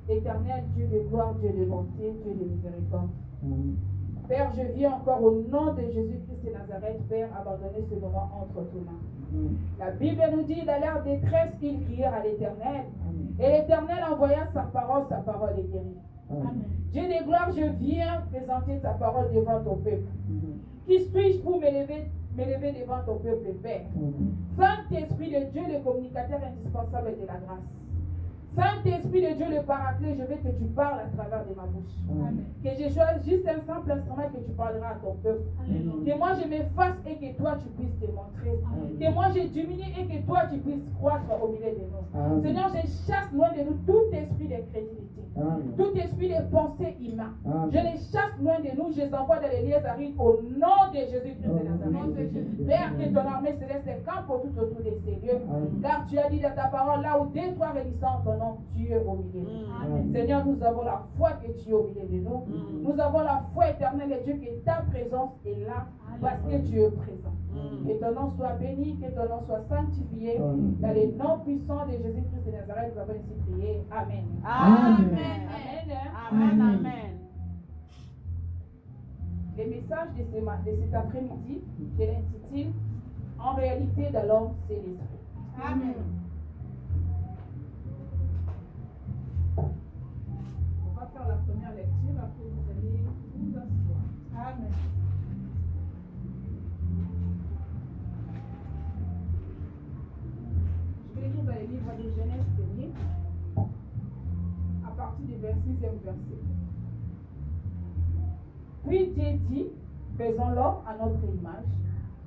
Éternel, Dieu de gloire, Dieu de bonté, Dieu de miséricorde. Père, je viens encore au nom de Jésus-Christ de Nazareth, Père, abandonner ce moment entre tes mains. La Bible nous dit, dans leur détresse, ils crièrent à l'Éternel. Et l'Éternel envoya sa parole est guérie. Dieu de gloire, je viens présenter ta parole devant ton peuple. Qui suis-je pour m'élever devant ton peuple, Père? Saint-Esprit de Dieu, le communicateur indispensable de la grâce. Saint-Esprit de Dieu, le paraclet, je veux que tu parles à travers de ma bouche. Amen. Que je sois juste un simple instrument que tu parleras à ton peuple. Amen. Que moi je m'efface et que toi tu puisses te montrer. Amen. Que moi je diminue et que toi tu puisses croître au milieu de nous. Amen. Seigneur, je chasse loin de nous tout esprit de crédulité. Amen. Tout esprit de pensée humaine. Je les chasse loin de nous, je les envoie dans les lieux arides au nom de Jésus-Christ de Nazareth. Père, que ton armée céleste campe tout autour de ces lieux. Amen. Car tu as dit dans ta parole, là où deux, trois réunissent en ton nom, tu es au milieu de nous. Seigneur, nous avons la foi que tu es au milieu de nous. Nous avons la foi éternelle, Dieu, que ta présence est là parce que tu es présent. Que ton nom soit béni, que ton nom soit sanctifié. Dans les noms puissants de Jésus-Christ de Nazareth, nous avons ainsi prié. Amen. Amen. Amen. Amen. Le message de cet après-midi, je l'intitule En réalité de l'homme, c'est l'esprit. Amen. On va faire la première lecture, après vous allez vous asseoir. Amen. Je vais lire dans les livres de Genèse dernier, à partir du 26e verset. Puis Dieu dit, faisons l'homme à notre image,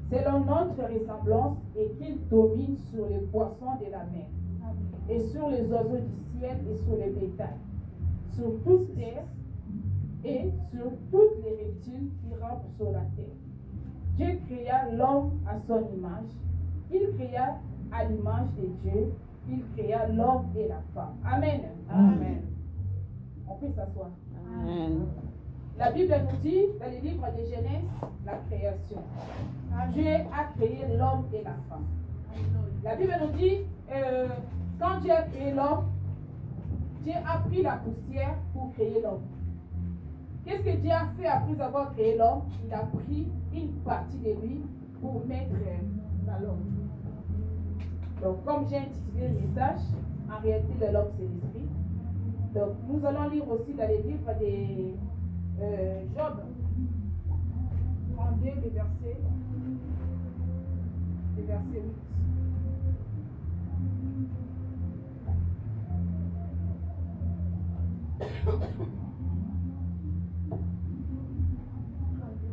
selon notre ressemblance, et qu'il domine sur les poissons de la mer, et sur les oiseaux du ciel, et sur les bétails, sur toute terre, et sur toutes les reptiles qui rampent sur la terre. Dieu créa l'homme à son image. Il créa à l'image de Dieu. Il créa l'homme et la femme. Amen. Amen. On peut s'asseoir. Amen. La Bible nous dit, dans le livre de Genèse, la création. Dieu a créé l'homme et la femme. La Bible nous dit, quand Dieu a créé l'homme, Dieu a pris la poussière pour créer l'homme. Qu'est-ce que Dieu a fait après avoir créé l'homme? Il a pris une partie de lui pour mettre dans l'homme. Donc, comme j'ai intitulé le message, en réalité, de l'homme, c'est l'esprit. Donc, nous allons lire aussi dans les livres de Job 32, le verset 8.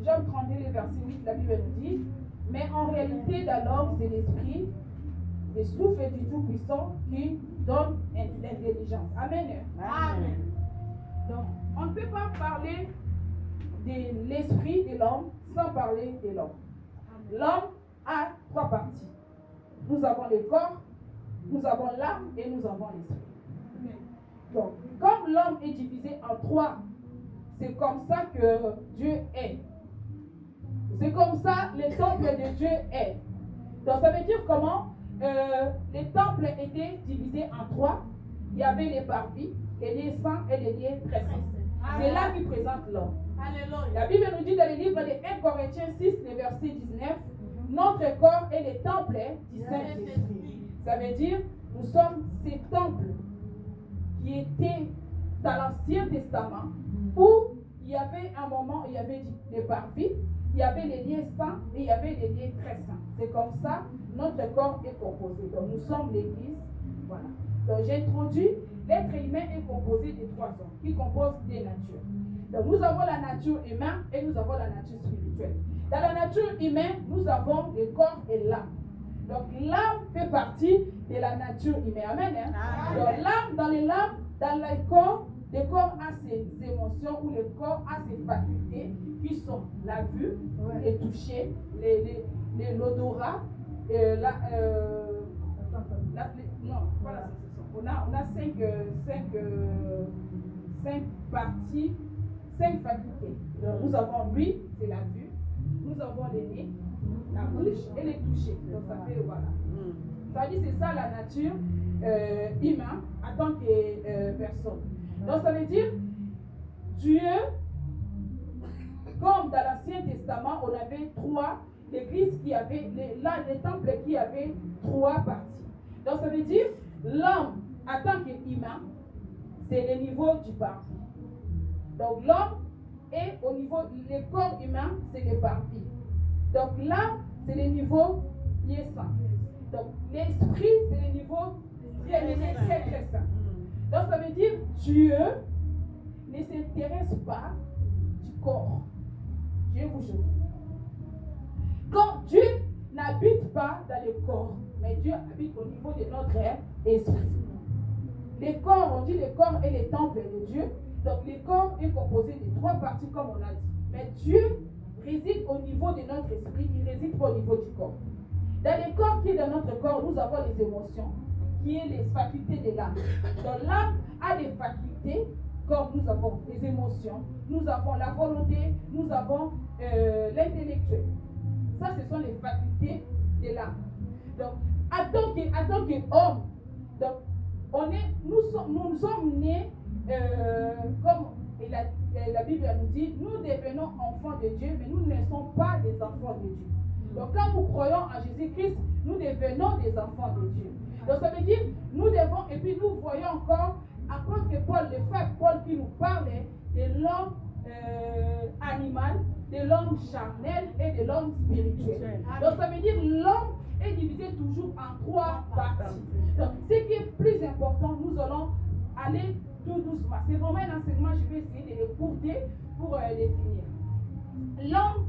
Job 32, le verset 8, la Bible nous dit, mais en réalité, dans l'homme, c'est l'esprit, le souffle du Tout-Puissant qui donne l'intelligence. Amen. Amen. Donc, on ne peut pas parler de l'esprit de l'homme sans parler de l'homme. L'homme a trois parties. Nous avons le corps, nous avons l'âme et nous avons l'esprit. Donc, comme l'homme est divisé en trois, c'est comme ça que Dieu est. C'est comme ça le temple de Dieu est. Donc, ça veut dire comment les temples étaient divisés en trois. Il y avait les parvis, les lieux saints et les lieux très saints. C'est là qu'il présente l'homme. La Bible nous dit dans le livre de 1 Corinthiens 6, le verset 19, notre corps est le temple du Saint-Esprit. Ça veut dire, nous sommes ces temples qui étaient dans l'Ancien Testament où il y avait un moment, il y avait des parvis, il y avait les lieux saints et il y avait les lieux très saints. C'est comme ça notre corps est composé. Donc nous sommes l'Église. Voilà. Donc j'ai introduit, l'être humain est composé de trois hommes qui composent des natures. Donc nous avons la nature humaine et nous avons la nature spirituelle. Dans la nature humaine, nous avons le corps et l'âme. Donc l'âme fait partie de la nature humaine. Amen. Hein? Donc l'âme, dans le corps a ses émotions ou le corps a ses facultés qui sont la vue, le toucher, l'odorat, on a cinq facultés. Donc, nous avons l'ouïe, c'est la vue, nous avons le nez, la bouche et le toucher. Donc ça fait voilà. Ça dit c'est ça la nature humaine en tant que personne. Donc ça veut dire, Dieu, comme dans l'Ancien Testament, on avait trois, l'église qui avait, les temples qui avaient trois parties. Donc ça veut dire, l'homme, en tant qu'humain, c'est le niveau du parvis. Donc l'homme est au niveau, le corps humain, c'est le parvis. Donc l'âme, c'est le niveau qui est saint. Donc l'esprit, c'est le niveau très saint. Donc ça veut dire, Dieu ne s'intéresse pas du corps. Je vais vous jure. Quand Dieu n'habite pas dans le corps, mais Dieu habite au niveau de notre esprit. Le corps, on dit le corps est le temple de Dieu. Donc le corps est composé de trois parties comme on a dit. Mais Dieu réside au niveau de notre esprit, il réside pas au niveau du corps. Dans le corps qui est dans notre corps, nous avons les émotions, qui est les facultés de l'âme. Donc l'âme a des facultés, comme nous avons les émotions, nous avons la volonté, nous avons l'intellectuel. Ça, ce sont les facultés de l'âme. Donc, en tant qu'homme, donc, nous sommes nés, comme la Bible nous dit, nous devenons enfants de Dieu, mais nous ne sommes pas des enfants de Dieu. Donc, quand nous croyons en Jésus-Christ, nous devenons des enfants de Dieu. Donc, ça veut dire, nous devons, et puis nous voyons encore, apôtre Paul, le frère Paul qui nous parlait de l'homme animal, de l'homme charnel et de l'homme spirituel. Donc, ça veut dire, l'homme est divisé toujours en trois parties. Donc, ce qui est plus important, nous allons aller tout doucement. C'est vraiment un enseignement, je vais essayer de le courter pour le finir. L'homme,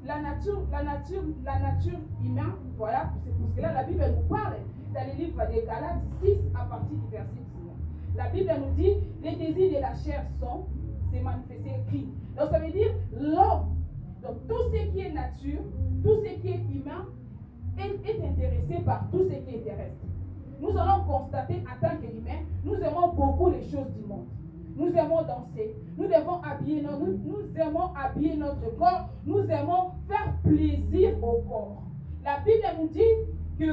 la nature humaine, voilà, c'est pour cela la Bible nous parle dans le livre de Galates 6 à partir du verset 19. La Bible nous dit, les désirs de la chair sont, c'est manifesté écrit. Donc ça veut dire l'homme, donc tout ce qui est nature, tout ce qui est humain, est intéressé par tout ce qui est terrestre. Nous allons constater en tant qu'humains, nous aimons beaucoup les choses du monde. Nous aimons danser, nous aimons habiller notre corps, nous aimons faire plaisir au corps. La Bible nous dit que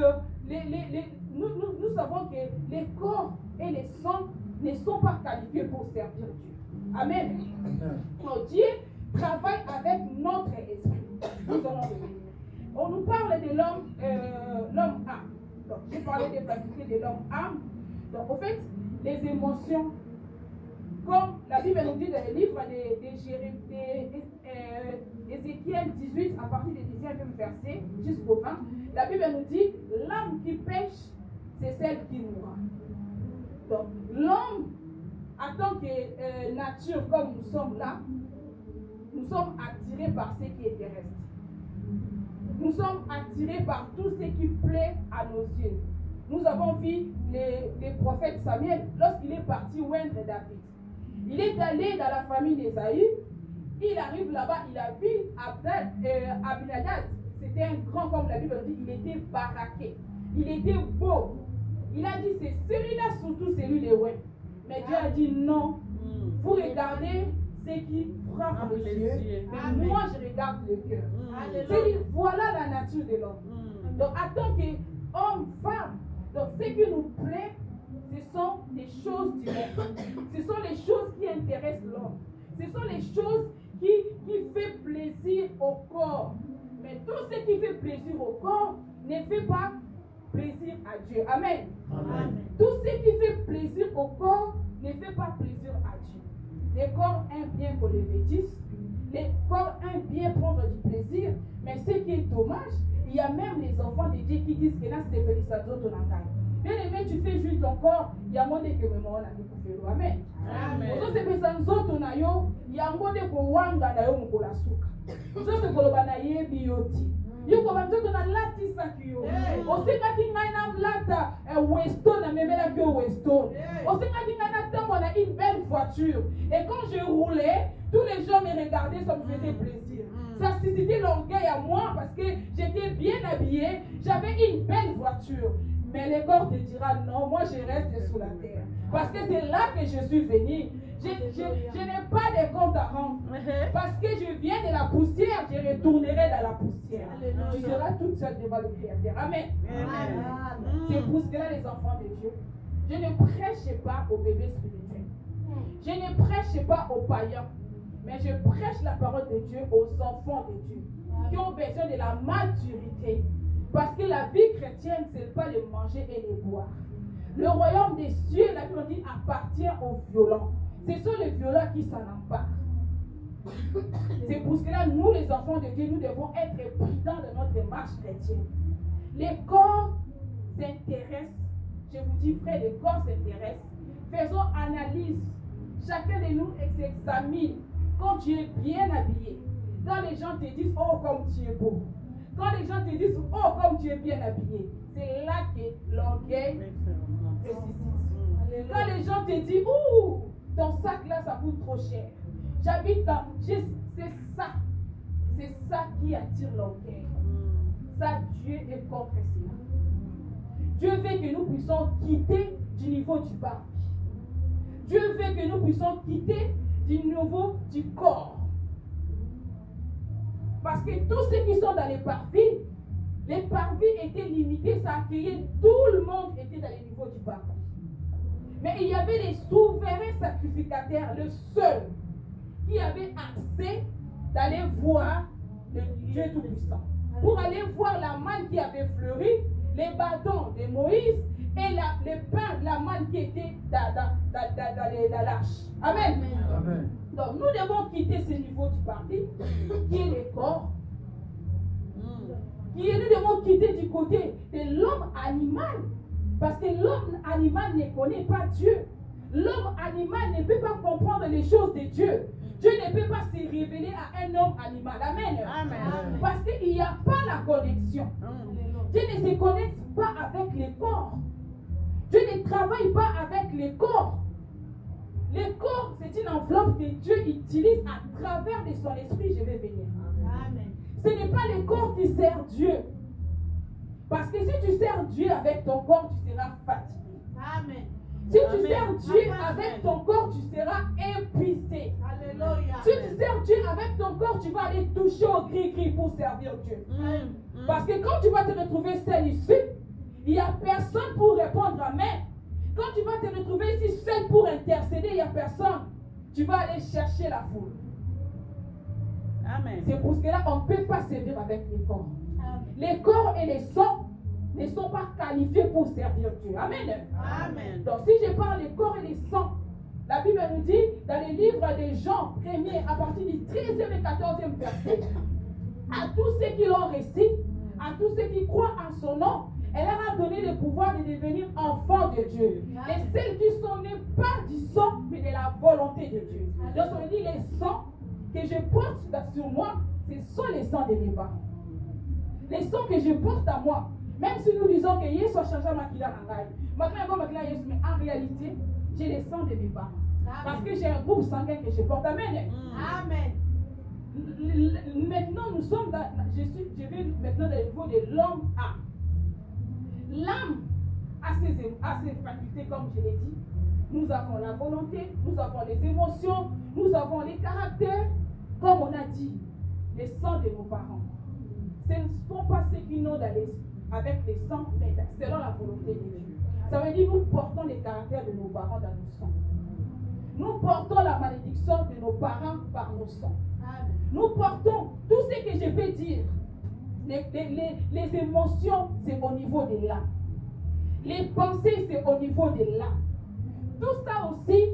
nous savons que les corps et les sangs ne sont pas qualifiés pour servir Dieu. Amen. Donc Dieu travaille avec notre esprit. Nous allons revenir. On nous parle de l'homme âme. Donc j'ai parlé des facultés de l'homme âme. Donc en fait, les émotions, comme la Bible nous dit dans le livre d'Ézéchiel 18, à partir du 10e verset jusqu'au 20, la Bible nous dit, l'âme qui pêche, c'est celle qui mourra. Donc, l'homme, en tant que nature, comme nous sommes là, nous sommes attirés par ce qui est terrestre. Nous sommes attirés par tout ce qui plaît à nos yeux. Nous avons vu les prophètes Samuel, lorsqu'il est parti oindre David. Il est allé dans la famille d'Ésaü, il arrive là-bas, il a vu Abinadab. C'était un grand, comme la Bible dit, il était baraqué. Il était beau. Il a dit, c'est celui-là, surtout celui de Oué. Mais Dieu a dit non. Vous regardez ce qui frappe les yeux, mais moi je regarde le cœur. C'est-à-dire, voilà la nature de l'homme. Donc, en tant qu'homme, femme, donc ce qui nous plaît, ce sont les choses du monde. Ce sont les choses qui intéressent l'homme. Ce sont les choses qui font plaisir au corps. Mais tout ce qui fait plaisir au corps ne fait pas plaisir à Dieu. Amen. Amen. Tout ce qui fait plaisir au corps ne fait pas plaisir à Dieu. Le corps aime bien qu'on le vêtisse. Le corps aime bien prendre du plaisir. Mais ce qui est dommage, il y a même les enfants de Dieu qui disent que là c'est Bélissa d'autres dans la. Bien aimé, tu fais juste ton corps, il y a moins de que me on a dit pour faire. Amen. Amen. Vous savez, les autres na yo, il y a moins de que wanga na yo mukola suka. Vous savez que le banaye bioti. Yo comme ça on a lati sakio. On sait quand il y a une lata Weston na memela que Weston. On sait quand il y a on a une belle voiture. Et quand je roulais, tous les gens me regardaient, ça me faisait plaisir. Ça suscitait l'orgueil à moi parce que j'étais bien habillée, j'avais une belle voiture. Mais le corps te dira non, moi je reste sous la terre. Parce que c'est là que je suis venue. Je n'ai pas de compte à rendre. Parce que je viens de la poussière, je retournerai dans la poussière. Tu seras toute seule devant le Créateur. Amen. C'est pour cela les enfants de Dieu. Je ne prêche pas aux bébés spirituels. Je ne prêche pas aux païens, mais je prêche la parole de Dieu aux enfants de Dieu qui ont besoin de la maturité. Parce que la vie chrétienne, ce n'est pas le manger et le boire. Le royaume des cieux, la Bible dit, appartient aux violents. Ce sont les violents qui s'en emparent. C'est pour cela, nous, les enfants de Dieu, nous devons être prudents de notre marche chrétienne. Les corps s'intéressent. Je vous dis, frère, les corps s'intéressent. Faisons analyse. Chacun de nous s'examine. Quand tu es bien habillé, quand les gens te disent, oh, comme tu es beau. Quand les gens te disent, oh, comme tu es bien habillé, c'est là que l'orgueil se suscite. Quand les gens te disent, ouh, ton sac là, ça coûte trop cher. J'habite dans. C'est ça qui attire l'orgueil. Ça, Dieu est contre cela. Dieu veut que nous puissions quitter du niveau du bas. Dieu veut que nous puissions quitter du niveau du corps. Parce que tous ceux qui sont dans les parvis étaient limités, ça accueillait tout le monde était dans les niveaux du parvis. Mais il y avait les souverains sacrificateurs, le seul qui avait accès d'aller voir le Dieu Tout-Puissant. Pour aller voir la manne qui avait fleuri, les bâtons de Moïse et le pain de la manne qui était dans l'arche. Amen. Amen. Donc nous devons quitter ce niveau du parvis qui est le corps. Nous devons quitter du côté de l'homme animal. Parce que l'homme animal ne connaît pas Dieu. L'homme animal ne peut pas comprendre les choses de Dieu. Dieu ne peut pas se révéler à un homme animal. Amen. Amen. Parce qu'il n'y a pas la connexion. Dieu ne se connecte pas avec les corps. Dieu ne travaille pas avec les corps. Le corps, c'est une enveloppe que Dieu utilise à travers de son esprit. Je vais venir. Amen. Ce n'est pas le corps qui sert Dieu. Parce que si tu sers Dieu avec ton corps, tu seras fatigué. Amen. Si tu Amen. sers Dieu Amen. avec ton corps, tu seras épuisé. Alléluia. Si tu sers Dieu avec ton corps, tu vas aller toucher au gris-gris pour servir Dieu. Parce que quand tu vas te retrouver seul ici, il n'y a personne pour répondre Amen. Quand tu vas te retrouver ici seul pour intercéder, il n'y a personne. Tu vas aller chercher la foule. Amen. C'est pour cela qu'on ne peut pas servir avec les corps. Les corps et les sangs ne sont pas qualifiés pour servir Dieu. Amen. Amen. Donc si je parle des corps et des sangs, la Bible nous dit dans les livres de Jean 1er à partir du 13e et 14e verset, à tous ceux qui l'ont reçu, à tous ceux qui croient en son nom, elle leur a donné le pouvoir de devenir enfants de Dieu. Les celles qui sont nées pas du sang, mais de la volonté de Dieu. Donc on dit les sangs que je porte sur moi, ce sont les sangs de mes parents. Les sangs que je porte à moi, même si nous disons que Yesu a changé ma kila nangai, mais en réalité, j'ai les sangs de mes parents. Parce que j'ai un groupe sanguin que je porte. Amen. Amen. Maintenant, nous sommes dans, je vais maintenant dans le niveau de l'homme âme. L'âme a ses facultés, comme je l'ai dit. Nous avons la volonté, nous avons les émotions, nous avons les caractères. Comme on a dit, les sangs de nos parents. Ce ne sont pas ceux qui n'ont avec les sangs, mais selon la volonté de Dieu. Ça veut dire que nous portons les caractères de nos parents dans nos sangs. Nous portons la malédiction de nos parents par nos sangs. Nous portons tout ce que je peux dire. Les émotions, c'est au niveau de l'âme. Les pensées, c'est au niveau de l'âme. Tout ça aussi,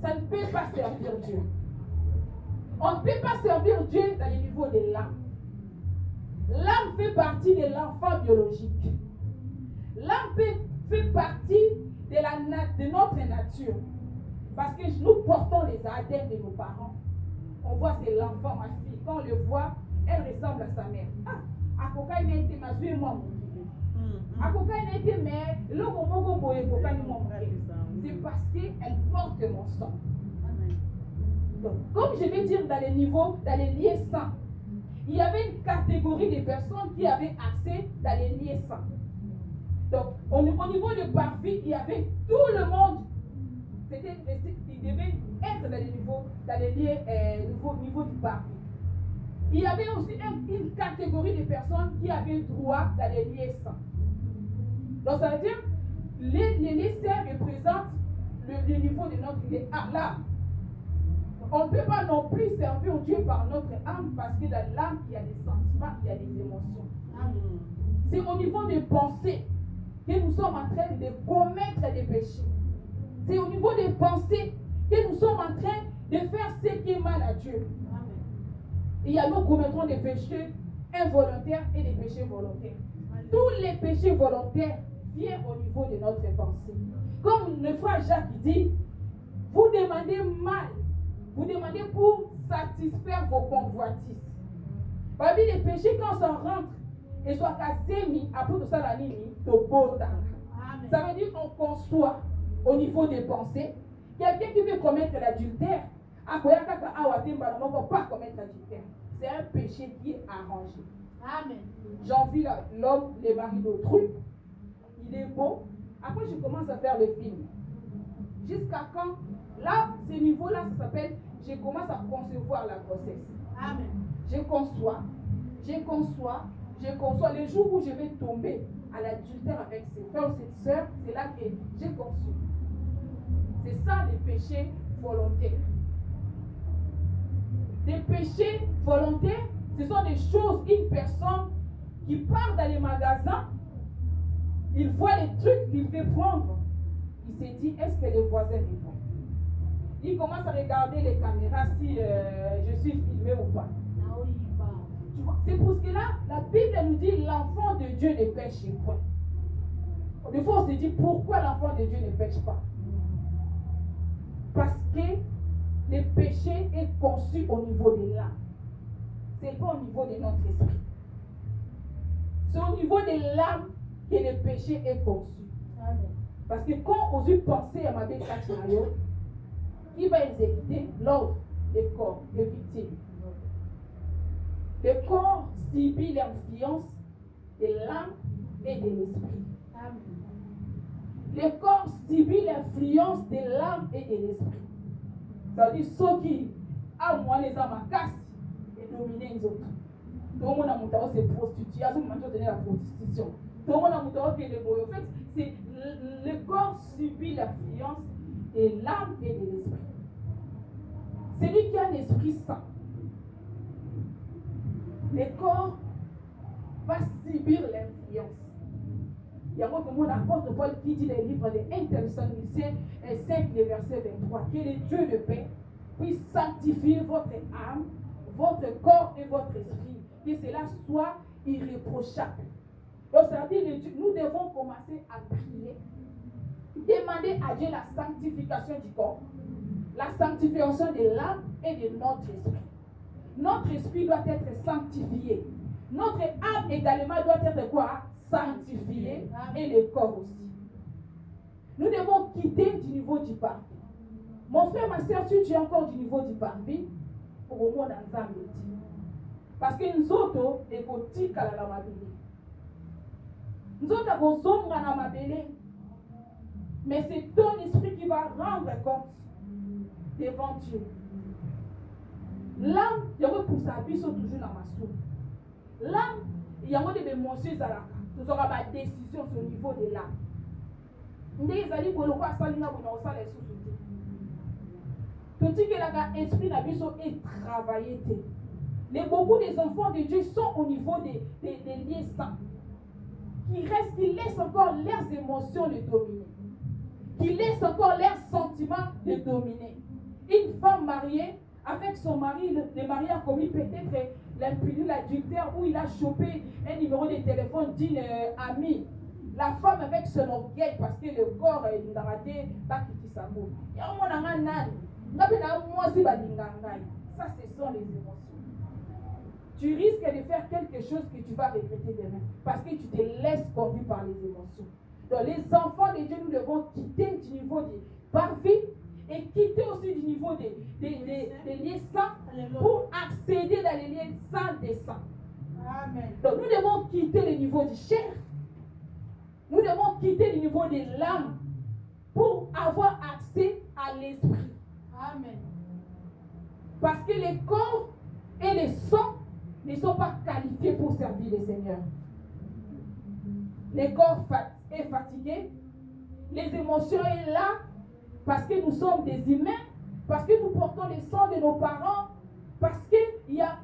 ça ne peut pas servir Dieu. On ne peut pas servir Dieu dans le niveau de l'âme. L'âme fait partie de l'enfant biologique. L'âme fait partie de notre nature. Parce que nous portons les ADN de nos parents. On voit c'est l'enfant, ma fille. Quand on le voit, elle ressemble à sa mère. Ah, à Koka, il a été ma fille et moi. À Koka, il a été mère. C'est parce qu'elle porte mon sang. Donc, comme je vais dire dans les niveaux, dans les liens saints, il y avait une catégorie de personnes qui avaient accès dans les liens saints. Donc, au niveau de parvis, il y avait tout le monde. Il devait être dans les liens niveau du parvis. Il y avait aussi une catégorie de personnes qui avaient droit dans les liens saints. Donc, ça veut dire les liens saints représentent le niveau de notre idée. Ah, là, on ne peut pas non plus servir Dieu par notre âme parce que dans l'âme, il y a des sentiments, il y a des émotions. C'est au niveau des pensées que nous sommes en train de commettre des péchés. C'est au niveau des pensées que nous sommes en train de faire ce qui est mal à Dieu. Il y a nous commettrons des péchés involontaires et des péchés volontaires. Tous les péchés volontaires viennent au niveau de notre pensée. Comme le frère Jacques dit, vous demandez mal. Vous demandez pour satisfaire vos convoitises. Parmi les péchés, quand on s'en rentre, et soit casé, après tout ça, la ligne, de beau. Ça veut dire qu'on conçoit au niveau des pensées. Quelqu'un qui veut commettre l'adultère, on ne peut pas commettre l'adultère. C'est un péché qui est arrangé. Amen. J'envie l'homme, le mari d'autrui. Il est beau. Après, je commence à faire le film. Jusqu'à quand? Là, ce niveau-là, ça s'appelle, je commence à concevoir la grossesse. Amen. Je conçois. Le jour où je vais tomber à l'adultère avec ses frères ou ses sœurs, c'est là que j'ai conçu. C'est ça les péchés volontaires. Les péchés volontaires, ce sont des choses, une personne qui part dans les magasins, il voit les trucs qu'il veut prendre. Il se dit, est-ce que les voisins me voient? Il commence à regarder les caméras si je suis filmé ou pas. Tu vois, c'est pour cela la Bible nous dit l'enfant de Dieu ne pêche point. Des fois on se dit pourquoi l'enfant de Dieu ne pêche pas? Parce que le péché est conçu au niveau de l'âme. Ce n'est pas au niveau de notre esprit. C'est au niveau de l'âme que le péché est conçu. Amen. Parce que quand on veut penser à ma belle Kachinayo, qui va exécuter l'ordre, le corps, les victimes. Le corps subit l'influence de l'âme et de l'esprit. Le corps subit l'influence de l'âme et de l'esprit. C'est-à-dire ceux qui ont moins les âmes à casse et dominer les autres. Tout le monde a monté à se prostituer, à donner la prostitution. Tout le monde a monté à les boyaux. En fait, c'est le corps subit l'influence de l'âme et de l'esprit. Celui qui a l'Esprit Saint, le corps va subir l'influence. Il y a beaucoup de l'apôtre Paul qui dit dans le livre de 1 Thessaloniciens 5, le verset 23, que le Dieu de paix puisse sanctifier votre âme, votre corps et votre esprit, que cela soit irréprochable. Donc, ça veut dire que nous devons commencer à prier, demander à Dieu la sanctification du corps, la sanctification de l'âme et de notre esprit. Notre esprit doit être sanctifié. Notre âme également doit être quoi? Sanctifiée. Et le corps aussi. Nous devons quitter du niveau du parvis. Mon frère, ma soeur, si tu es encore du niveau du parvis, pour au moins dans un métier. Parce que nous autres, les boutiques à la mabélé. Nous autres, nous sommes à la mabélé. Mais c'est ton esprit qui va rendre compte devant Dieu. L'âme, il y a pour sa vie, toujours dans ma soupe. L'âme, il y a des émotions à la nous aurons ma décision sur le niveau de l'âme. Nous allons pour le roi Salina, vous n'avez pas les sous-soutés. Tout ce que l'esprit n'a est travaillé. Beaucoup des enfants de Dieu sont au niveau des liens saints. Qui laissent encore leurs émotions les dominer. Qui laissent encore leurs sentiments les dominer. Une femme mariée, avec son mari, le mari a commis peut-être l'impudicité, l'adultère, où il a chopé un numéro de téléphone d'une amie. La femme avec son orgueil, parce que le corps il a raté, pas quitter sa mot. Ça, ce sont les émotions. Tu risques de faire quelque chose que tu vas regretter demain, parce que tu te laisses conduire par les émotions. Donc, les enfants de Dieu, nous devons quitter du niveau des parvis et quitter aussi du niveau des liens saints pour accéder dans les liens saints des saints. Amen. Donc nous devons quitter le niveau du chair. Nous devons quitter le niveau de l'âme pour avoir accès à l'esprit. Amen. Parce que les corps et les sangs ne sont pas qualifiés pour servir le Seigneur. Le corps est fatigué, les émotions sont là, parce que nous sommes des humains, parce que nous portons les sangs de nos parents, parce qu'il y a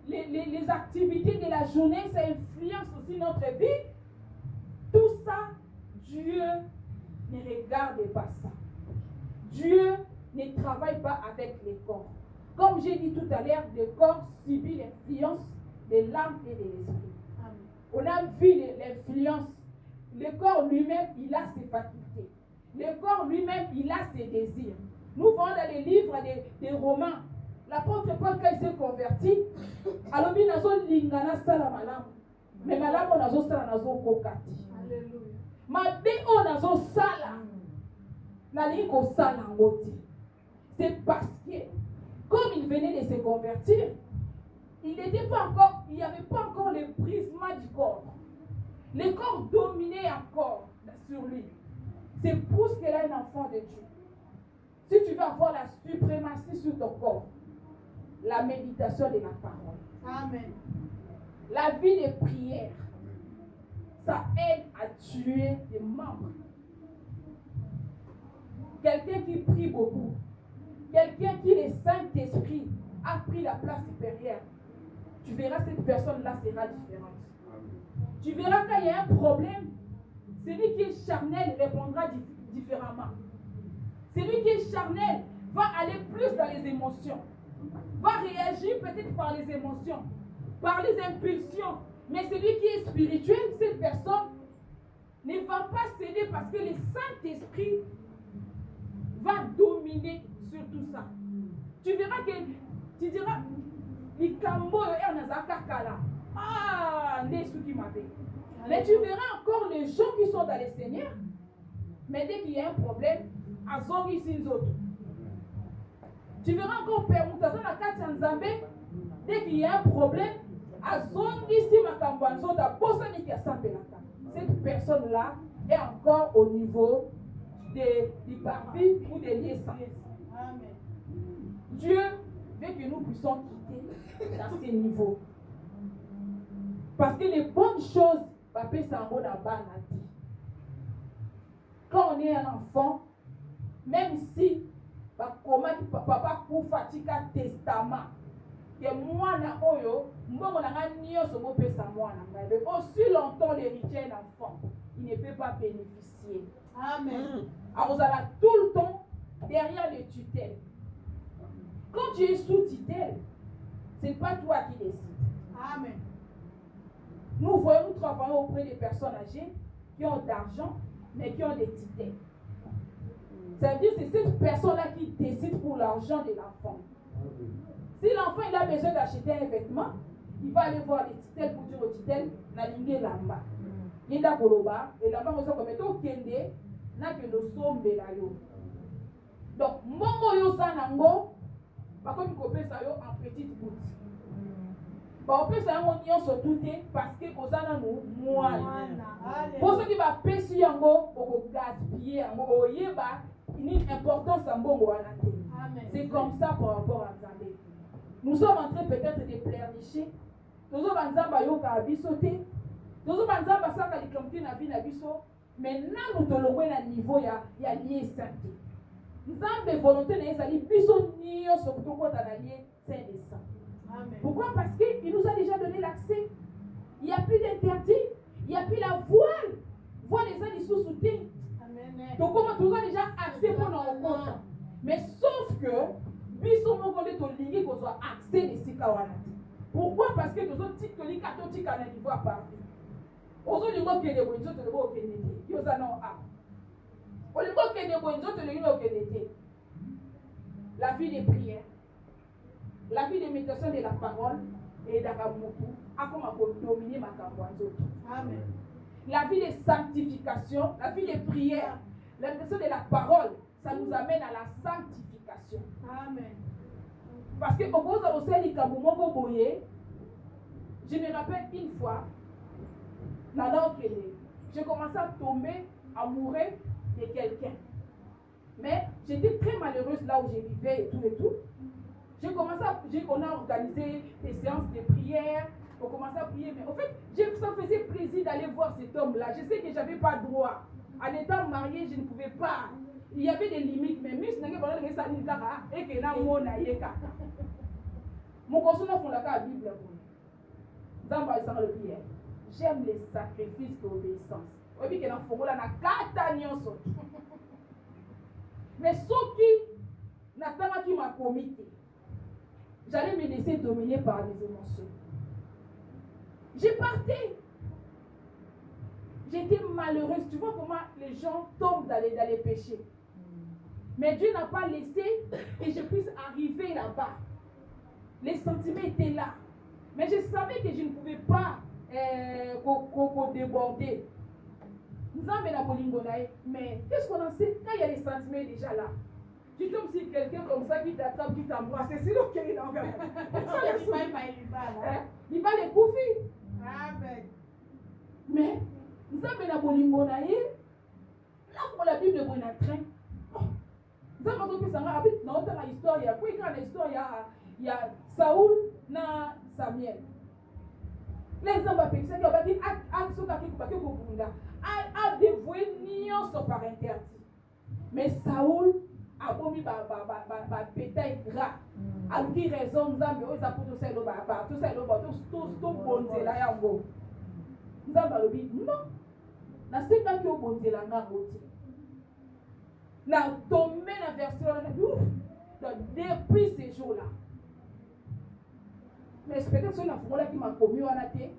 les activités de la journée, ça influence aussi notre vie. Tout ça, Dieu ne regarde pas ça. Dieu ne travaille pas avec les corps. Comme j'ai dit tout à l'heure, le corps subit l'influence de l'âme et de l'esprit. On a vu l'influence. Le corps lui-même, il a ses facultés. Le corps lui-même, il a ses désirs. Nous voyons dans les livres des Romains, l'apôtre Paul, quand il s'est converti, alors il n'a pas lingana sala malam. Mais malam on a zo sala nazo kokati. Alléluia. Ma bé on a zo sala. La lingo sala ngoti. C'est parce que comme il venait de se convertir, il n'y avait pas encore le brisement du corps. Le corps dominait encore sur lui. C'est pour ce qu'elle est un enfant de Dieu. Si tu veux avoir la suprématie sur ton corps, la méditation de la parole. Amen. La vie de prière, ça aide à tuer les membres. Quelqu'un qui prie beaucoup, quelqu'un qui, le Saint-Esprit, a pris la place supérieure, tu verras cette personne-là sera différente. Tu verras qu'il y a un problème, celui qui est charnel répondra différemment. Celui qui est charnel va aller plus dans les émotions, va réagir peut-être par les émotions, par les impulsions. Mais celui qui est spirituel, cette personne ne va pas céder parce que le Saint-Esprit va dominer sur tout ça. Tu verras que, tu diras, mais tu verras encore les gens qui sont dans les Seigneurs, mais dès qu'il y a un problème, tu verras encore Père Moutason à Katsanzambe, dès qu'il y a un problème, cette personne-là est encore au niveau du parvis ou des liaisons. Dieu veut que nous puissions quitter dans ces niveaux. Parce que les bonnes choses, quand on est un enfant, même si papa kufatika testament, que moi na oyo, aussi longtemps l'héritier est un enfant, il ne peut pas bénéficier. Amen. Alors vous allez tout le temps derrière les tutelles. Quand tu es sous tutelle, ce n'est pas toi qui décides. Amen. Nous travaillons auprès des personnes âgées qui ont d'argent, mais qui ont des tutelles. Ça veut dire que c'est cette personne-là qui décide pour l'argent de l'enfant. Si l'enfant il a besoin d'acheter un vêtement, il va aller voir les tutelles pour dire aux tutelles, na lingue lamba. Yenda koloba, et lamba mozo kometo kende, na ke no sombe la yo. Donc, mongo yo sanango, bakomi kopesa yo en petite goutte. Ba opesa yango nyonso tute parce que kozana no mwana. Pour ceux qui va pesi yango, oko gaspiller yango, oyeba une importance en bongo wana te. C'est comme ça par rapport à Nzambe. Nous sommes en train peut-être de pleurnicher. Nous sommes en train de bisoter. Nous sommes en train de faire des comtés na vie na biso. Maintenant nous te l'envoyons à niveau ya lié santé. Nzambe volonté na ezali biso niyo surtout quand on a lié saint et saint. Pourquoi? Parce qu'il nous a déjà donné l'accès. Il n'y a plus d'interdit. Il n'y a plus la voile. Voile les uns sous soutien. Donc comment tu as déjà accès pour nos comptes. Mais sauf que biso moko de to lingi ko soit accès de sikawana. Pourquoi? Parce que nous autres tikoli katoti kana niveau à part. Ozo lingo kende bo nzoto le bo kende. Yo za non a. O lingo kende bo nzoto le lingo kende. La vie de prière. La vie de méditation de la parole et d'Akamoku a comme à dominer ma campagne. Amen. La vie de sanctification, la vie de prière, la méditation de la parole, ça nous amène à la sanctification. Amen. Parce que au cause je me rappelle une fois, j'ai commencé à tomber amoureux de quelqu'un. Mais j'étais très malheureuse là où je vivais et tout. On a organisé des séances de prière, on commençait à prier, mais en fait, ça me faisait plaisir d'aller voir cet homme-là. Je sais que je n'avais pas droit. En étant mariée, je ne pouvais pas. il y avait des limites, mais Miss n'a pas dit ça ni kaka et que na mona yeka. Mon conseil n'a font la Bible pour. Zamba ça le prière. J'aime les sacrifices d'obéissance. Obi que na fongola na kata nyonso. Mais ceux qui n'attendent qui m'a comité. J'allais me laisser dominer par mes émotions. J'ai parti. J'étais malheureuse. Tu vois comment les gens tombent dans les péchés. Mais Dieu n'a pas laissé que je puisse arriver là-bas. Les sentiments étaient là. Mais je savais que je ne pouvais pas déborder. Nous avons la bolingonaï. Mais qu'est-ce qu'on en sait quand il y a les sentiments déjà là? Tu tombes sur quelqu'un comme ça qui t'attrape, qui t'embrasse. C'est sûr qu'il est dans le gars. Il va les bouffer. Mais nous avons la bolingonaï. Là, pour la Bible, on a train. Nous avons dit que ça m'a habité dans l'histoire. Il y a quoi dans l'histoire? Il y a Saoul na Samuel. Les hommes ont dit a dévoué Nyon par interdit. Mais Saoul a promis pétail gras. A lui raison, nous avons tout ça, tout bon Dieu là, y go. Nous avons dit non. Na c'est pas que bon Dieu là, na route. Na tombé la version là, depuis ces jours-là. Mais peut-être que c'est la qui m'a commis à la tête.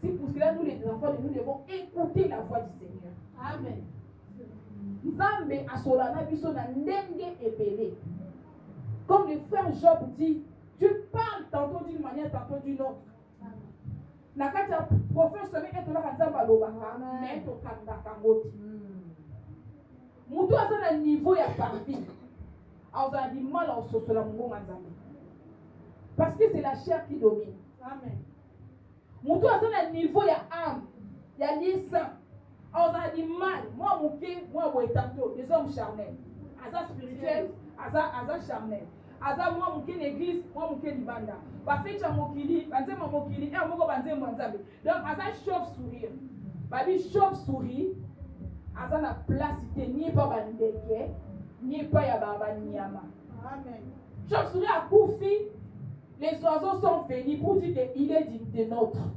Si pour cela, nous les enfants, nous devons écouter la voix du Seigneur. Amen. Nzambe asolana biso na ndenge ebele. Comme le frère Job dit, Dieu parle tantôt d'une manière, tantôt d'une autre. Nakata prophète semaine est là quand Nzambe aloba, mais to kanda kangoti. Mutu asa na niveau ya parti. Alors on a du mal à se la Nzambe. Parce que c'est la chair qui domine. Amen. Mutu asa na niveau ya âme, ya lisan. On a du mal. Moi, moi, des hommes charnels. Asa spirituel, asa charnel. Asa moi, mon l'église, moi, mon libanda. Ba fait chamokili, banze mamokili, et moko banze mwanzabe. Donc, asa chauve-souris. Babi chauve-souris, asa na place, ni pas bandeke, ni pas ya baba nyama. Amen. Chauve-souris a koufi, les oiseaux sont venus pour dire qu'il est des nôtres.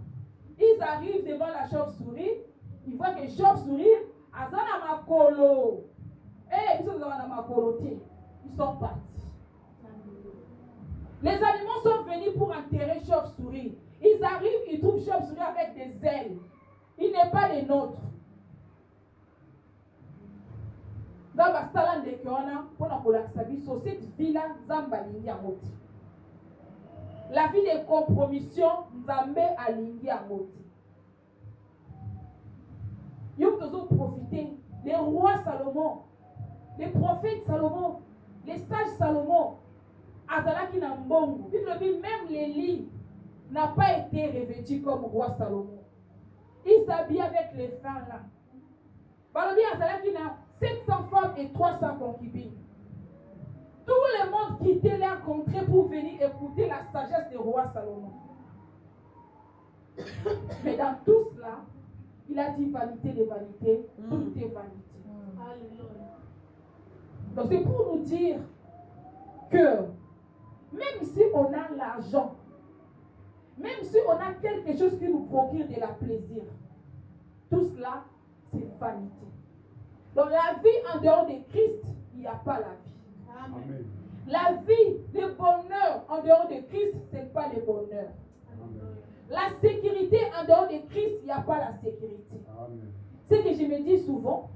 Ils arrivent devant la chauve-souris. Il voit que chauve-souris, azana makolo. Ils sont dans la makoloté. Ils sont partis. Les animaux sont venus pour enterrer chauve-souris. Ils arrivent, ils trouvent chauve-souris avec des ailes. Il n'est pas les nôtres. Zamba salan de Kiona, pour la Polaksabi, sur cette vie-là, Zamba Lingiamoti. La vie de compromission, Zambé a Lingiamoti. Ils ont profité. Les rois Salomon, les prophètes Salomon, les sages Salomon, Azalaki Nambongo. Même Lélie n'a pas été revêtu comme roi Salomon. Il s'habille avec les femmes là. Balobi Azalaki n'a 700 femmes et 300 concubines. Tout le monde quittait leur contrée pour venir écouter la sagesse du roi Salomon. Mais dans tout cela, il a dit vanité de vanité, tout est vanité. Donc c'est pour nous dire que même si on a l'argent, même si on a quelque chose qui nous procure de la plaisir, tout cela, c'est vanité. Dans la vie en dehors de Christ, il n'y a pas la vie. Amen. La vie, le bonheur en dehors de Christ, ce n'est pas le bonheur. Amen. La sécurité en dehors de Christ, il n'y a pas la sécurité. Amen. C'est que je me dis souvent,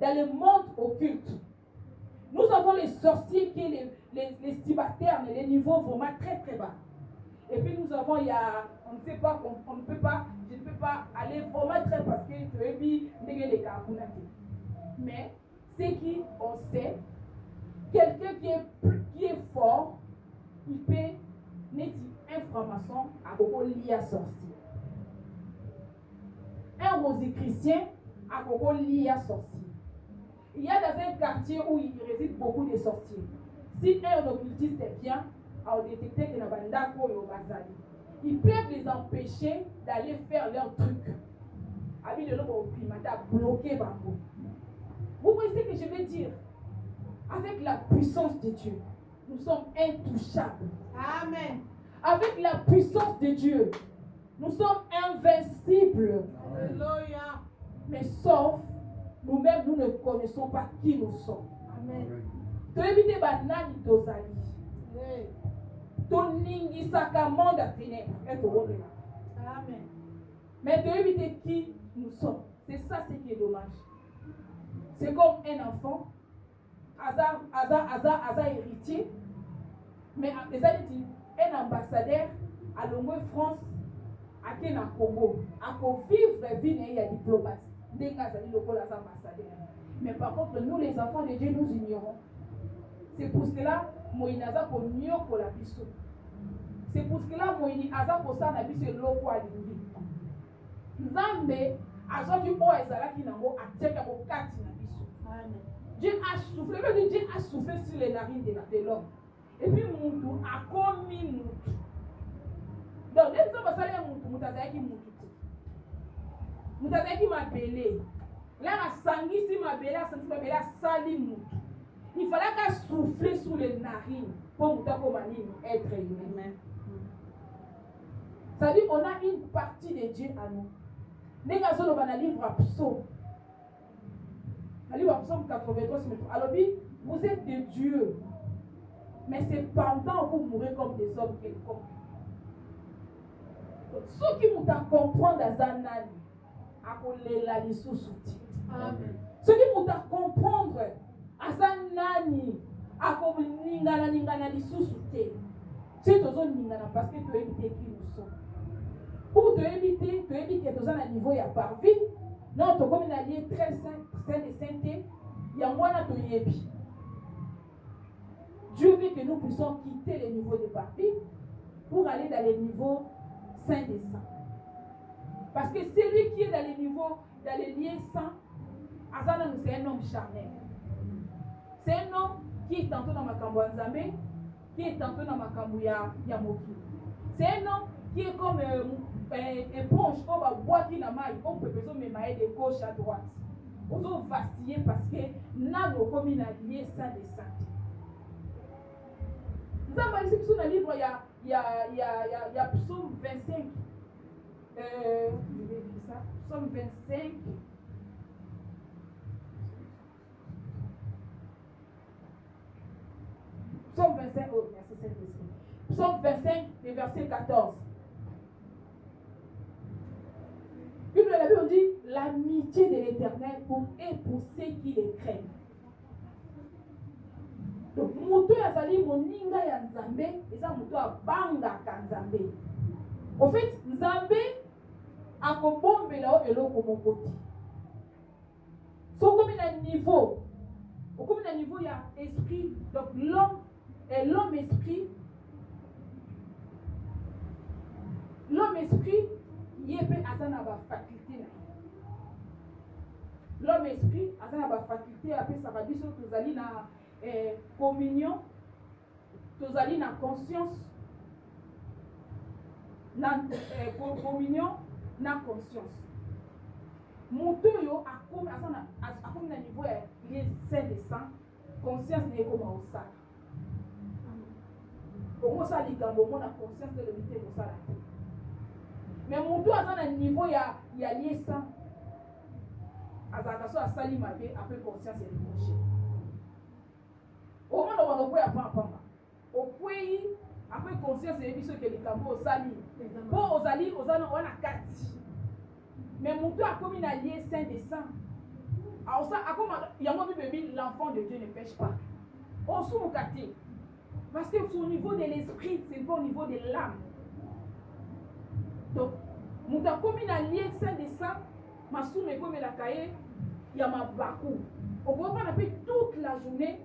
dans le monde occulte, nous avons les sorciers qui sont les célibataires, mais les niveaux vraiment très très bas. Et puis nous avons, on ne sait pas, on ne peut pas, je ne peux pas aller vraiment très parce que tu es mis les carbonatés. Mais c'est qu'on sait, quelqu'un qui est fort, il peut mettre une information à beaucoup lié à sorcier. Un rosichristien à beaucoup lié à sorcier. Il y a dans un quartier où il réside beaucoup de sorciers. Si un occultiste est bien, on détecte que la banda ko yo bazali. ils peuvent les empêcher d'aller faire leur truc. Avec de l'eau bloqué Bango. Vous voyez ce que je veux dire? Avec la puissance de Dieu, nous sommes intouchables. Amen. Avec la puissance de Dieu, nous sommes invincibles. Alléluia. Mais sauf, nous-mêmes, nous ne connaissons pas qui nous sommes. Amen. Tu éviter banani dosali. Hey. Toningi sakamanda ténèbres. Amen. Mais tu éviter qui nous sommes. C'est ça ce qui est dommage. C'est comme un enfant, hasard héritier, mais un ambassadeur à Longue France, à Kenya Congo, à vivre la vie et la diplomatie. Des cas ambassadeurs. Mais par contre, nous les enfants de Dieu, nous ignorons. C'est pour cela Moïse a pour mieux pour la biso. C'est pour cela Moïse a pour ça la biso loko à l'indi. Nzambe a sorti au ezalaki nango a teka ko kati na biso. Amen. Dieu a soufflé, même Dieu a soufflé sur les narines de l'homme. Et puis Moutou a commis Moutou. Donc, dès que ça va salir Moutou, Moutou a dit Moutou. Moutou a dit ma belé. Là, la sangi si ma belé, a senti ma belé a sali Moutou. Il fallait qu'elle souffle sur les narines pour Moutou être humain. Ça dit, on a une partie de Dieu à nous. Les gars, on a un livre à psaume. Le livre à psaume 83, alors, vous êtes des dieux. Mais c'est pendant que vous mourrez comme des hommes quelconques. Ceux qui m'ont comprendre à Zanani, à Kolela les sous-soutiens. Amen. Ceux qui m'ont comprendre à Zanani, à Kolela les sous-soutiens. C'est aux autres Ningana parce que tu as évité qui nous sommes. Pour te éviter que tu as un niveau, il y a par vie. Non, tu as comme un allié très saint et sainteté. Il y a moins de yebi. Dieu veut que nous puissions quitter les niveaux de parvis pour aller dans les niveaux saints des saints. Parce que celui qui est dans les niveaux, dans les liens saints, c'est un homme charnel. C'est un homme qui est tantôt dans ma Nzambe, qui est tantôt dans ma Yamoki. C'est un homme qui est comme éponge, comme un bois qui n'a pas, on peut besoin de de gauche à droite. On doit vaciller parce que nous avons comme une alliée saint des saints. Nous avons ici sur le livre, il y a Psaume 25. Je vais dire ça. Psaume 25. Psaume 25, oh, merci Saint-Esprit. Psaume 25, le verset 14. Puis la Bible dit l'amitié de l'Éternel est pour ceux qui les craignent. Donc, moto yazali moninga ya Nzambe, eza moto abanga ka Nzambe. En fait, Nzambe akobombela o eloko mokoti. So comme na niveau, comme na niveau ya esprit, donc l'homme esprit, yebe azana ba faculté na. L'homme esprit azana ba faculté apesa ba biso tozali na communion, tozali na conscience, na communion, na conscience. Moto yo akomi na niveau ya saint des saints, conscience na ekoma osala. Bongo sa likambo mo na conscience de l'unité osala. Mais moto aza na niveau ya lié saint, azaka so asali mabe après conscience et débauché. Au moins, on va apprendre. Au point, après conscience, et puis ce que les camps au sali. Bon, aux alliés, aux anneaux, on a 4. Mais mon tour a comme une alliée saint des saints. Alors, ça, il y a un moment où l'enfant de Dieu ne pêche pas. On s'en au quartier. Parce que c'est au niveau de l'esprit, c'est pas au niveau de l'âme. Donc, mon tour a comme une alliée saint des saints. Ma somme est comme la cahier, il y a ma bakou. On peut faire toute la journée.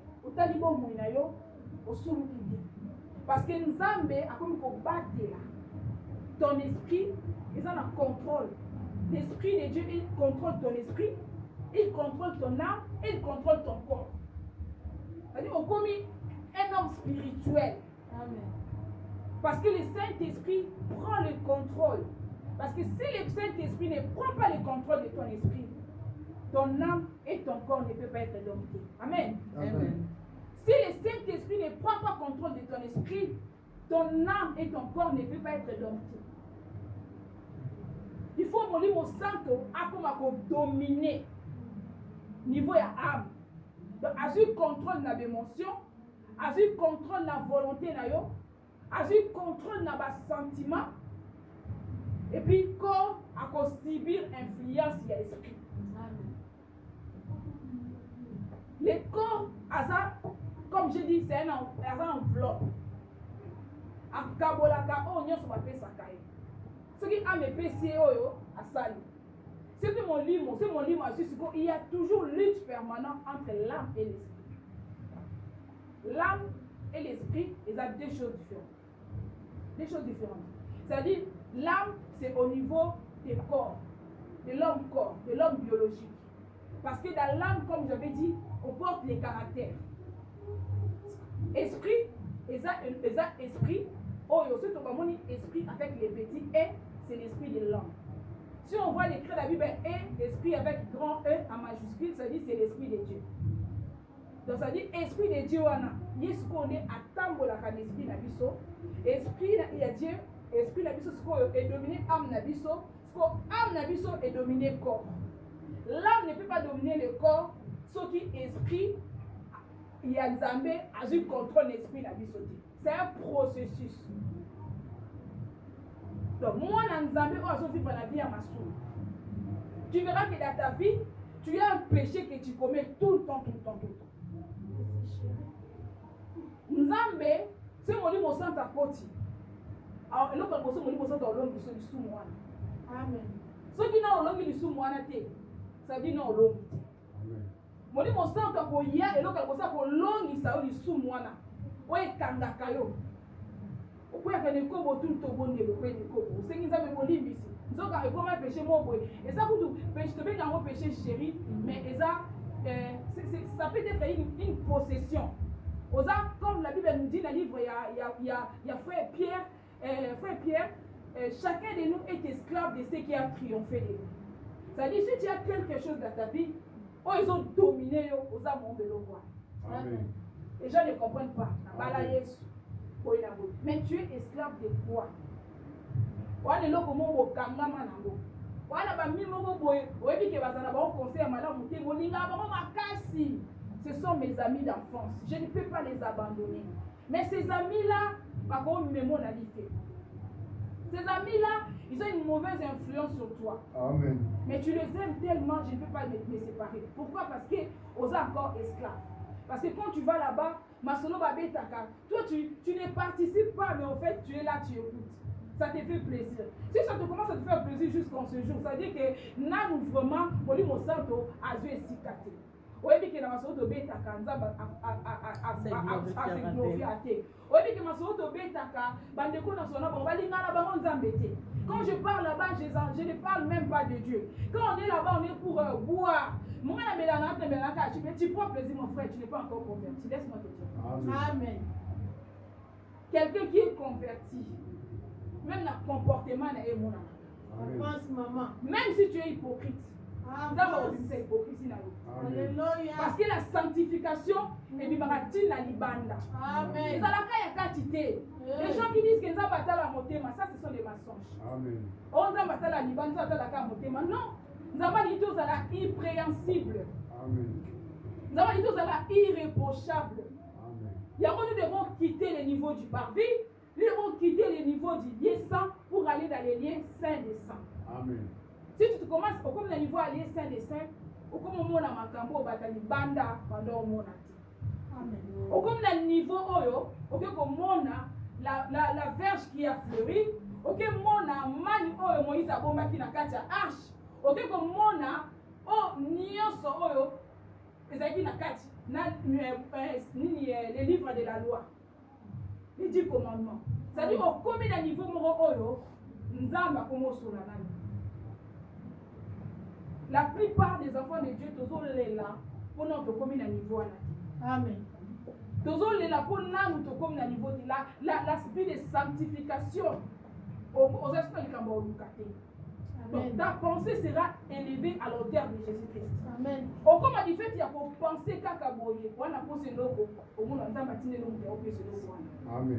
Parce que Nzambe a comme combattre là. Ton esprit, ils ont un contrôle. L'esprit de Dieu, il contrôle ton esprit, il contrôle ton âme, il contrôle ton corps. C'est-à-dire, on commis un homme spirituel. Amen. Parce que le Saint-Esprit prend le contrôle. Parce que si le Saint-Esprit ne prend pas le contrôle de ton esprit, ton âme et ton corps ne peuvent pas être domptés. Amen. Amen. Si le Saint-Esprit ne prend pas contrôle de ton esprit, ton âme et ton corps ne peuvent pas être domptés. Il faut mourir au santo à comme dominer niveau de âme. Donc, à ce contrôle de l'émotion, à ce contrôle de la volonté, à ce contrôle de la sentiment, et puis corps à subir influence de l'esprit. Le corps, comme je dis, c'est un enveloppe. À Kabolaka, on y a son appel Sakaï. Ce qui a mes PC à Sali. C'est mon livre, il y a toujours lutte permanente entre l'âme et l'esprit. L'âme et l'esprit, ils ont deux choses différentes. Des choses différentes. C'est-à-dire, l'âme, c'est au niveau des corps, de l'homme biologique. Parce que dans l'âme, comme j'avais dit, on porte les caractères. Esprit, esprit, esprit avec les petits E, c'est l'esprit de l'homme. Si on voit l'écrit de la Bible esprit avec grand E en majuscule, ça dit c'est l'esprit de Dieu. Donc ça dit esprit de Dieu, il y a ce qu'on est à tambola quand esprit nabiso. Esprit, il y a Dieu, esprit nabiso, ce qu'on est dominé âme nabiso, ce qu'on âme nabiso est dominé corps. L'âme ne peut pas dominer le corps, ce qui esprit, il y a Nzambé, a eu contrôle l'esprit nabiso. C'est un processus. Donc, moi, dans Nzambé, on vit la vie à ma source. Tu verras que dans ta vie, tu as un péché que tu commets tout le temps. Nzambé, c'est mon livre au centre à Poti. Alors, l'autre personne, mon livre au centre à l'homme, ils sont sous moi. Amen. Ceux qui n'ont pas l'homme, sous moi, ça dit non, l'homme. Mon livre au centre à Poya, et l'autre personne, pour l'homme, ils sont sous moi. Oui, Kandakayo. Pourquoi il y a des combos tout le temps de l'eau? C'est qu'ils avaient volé ici. Ils ont quand même péché mon boy. Et ça, vous te dans vos péchés chéris, mais ça peut être une possession. Comme la Bible nous dit dans le livre, il y a frère Pierre, chacun de nous est esclave de ce qui a triomphé de nous. C'est-à-dire, si tu as quelque chose dans ta vie, ils ont dominé aux âmes de l'eau. Les gens ne comprennent pas. Mais tu es esclave de quoi? Ce sont mes amis d'enfance. Je ne peux pas les abandonner. Mais ces amis-là, par contre, ces amis-là, ils ont une mauvaise influence sur toi. Amen. Mais tu les aimes tellement, je ne peux pas les séparer. Pourquoi? Parce que vous êtes encore esclaves. Parce que quand tu vas là-bas, toi tu ne participes pas, mais en fait tu es là, tu écoutes. Ça te fait plaisir. Si ça te commence à te faire plaisir jusqu'en ce jour, ça veut dire que nous vraiment, on dit mon santo a joué si caté. Oui, mais que dans ma soto betaka, nzaba a glorifié. Oui, mais que ma soto betaka, bandeko na sona bon balinga na bango nzambete. Quand je parle là-bas, je ne parle même pas de Dieu. Quand on est là-bas, on est pour boire. Moi, tu prends plaisir, mon frère, tu n'es pas encore converti. Laisse-moi te dire. Amen. Quelqu'un qui est converti, même dans le comportement, même si tu es hypocrite, c'est hypocrisie. Parce que la sanctification est du maratine à l'ibanda. Amen. Les gens qui disent que ça va la motema, ça ce sont des mensonges. Amen. On va la libanda, ça va motema. Non. Nous avons dit tous à la irrépréhensible. Amen. Nous avons dit tous à la irréprochable. Amen. Il y a nous devons quitter le niveau du parvis, nous devons quitter le niveau du lieu saint pour aller dans les lieux saints des saints. Amen. Si tu commences au comme le niveau à lieu saint des saints, au comme au monde à Makambo, au Batali Banda, pendant au monde. Amen. Au comme le niveau Oyo, au comme la verge qui a fleuri, au comme mona mani Oyo Moïse a bomba qui n'a qu'à arche. Ok, comme mona, nyonso oyo, ezaki na kati, les livres de la loi, les 10 commandements. C'est-à-dire, au commis d'un niveau moro oyo, nzamba komo solanani. La plupart des enfants de Dieu, tous les là, pour notre commis d'un niveau. Amen. tozolela mpo nanu tokomi na niveau de l'aspect de sanctification aux aspects likambo oluka te. Donc ta pensée sera élevée à l'auteur de Jésus-Christ. Amen. Okoma di fait ya ko penser kaka boye wana pose loko omona nzamba tine lo mbe opese loko wana. Amen.